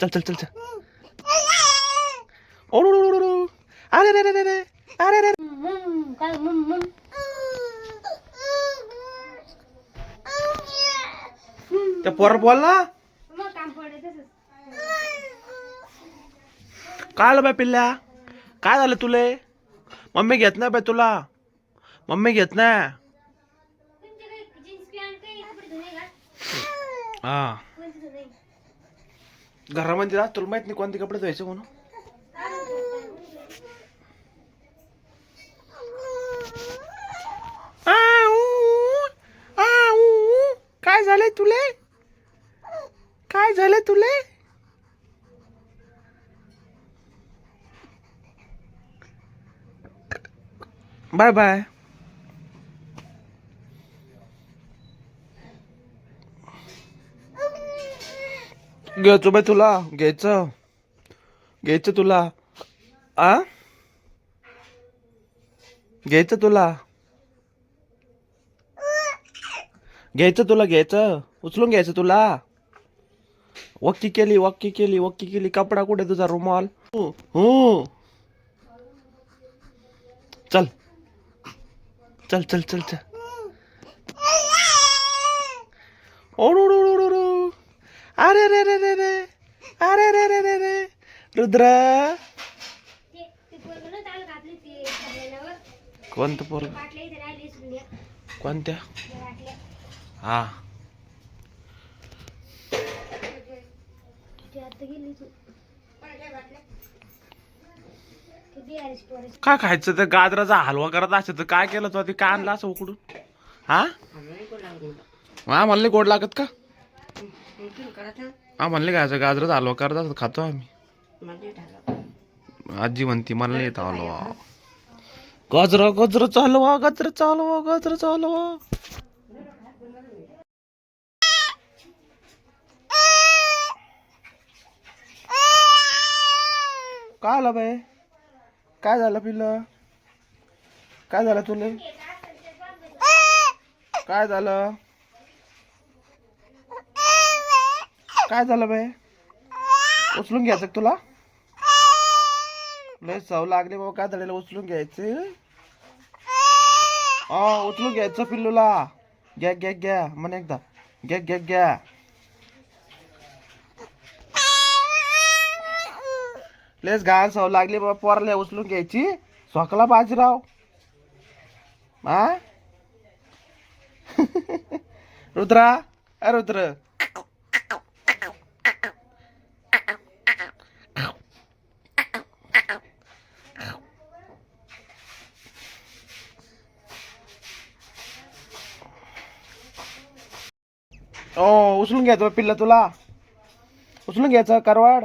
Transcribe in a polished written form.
चल चल चल चल. ओळू. अरे रे रे रे रे. अरे रे. त्या पोर बोल ना. काय आलं बाय पिल्ल्या? काय झालं तुले? मम्मी घेत नाही बाय तुला. मम्मी घेत नाही. हा घरामध्ये राहत तुला माहित नाही कोणते कपडे धुवायचे म्हणून. काय झालंय तुले? काय झालंय तुले? Bye bye. घ्यायचं बाय तुला. घ्यायचं तुला. आ घ्यायचं तुला. घ्यायचं उचलून घ्यायचं तुला. वक्की केली. कपडा कुठे तुझा रुमाल? हो चल चल चल चल चल. ओळू. अरे रे रे रे रे. अरे रे रे रे रे. रुद्र. कोणतं पोरग? कोणत्या? हा काय खायचं? तर गाजराचा हलवा करत असेल तर काय केलं तू? काय आणलं असं उकडून? हा म्हणले गोड लागत का? हा म्हणले खायचं गाजराचा हलवा करत असत खातो आम्ही. आजी म्हणती मला नाही येत हलवा. गजरा चालवा. काय आलं बाय? काय झालं पिल्लं? काय झालं तुले? काय झालं? काय झालं बाय? उचलून घ्यायचं का तुला? लय चव लागली बाबा. काय झालेलं? उचलून घ्यायचे. उचलून घ्यायचं पिल्लूला. घ्या म्हण एकदा. घ्या. लेस घाण सव लागली बाबा पोराला. उचलून घ्यायची. स्वकला बाजीराव. हा रुद्रा. रुद्र. उचलून घ्यायचं पिल्ला तुला. उचलून घ्यायचं करवाड.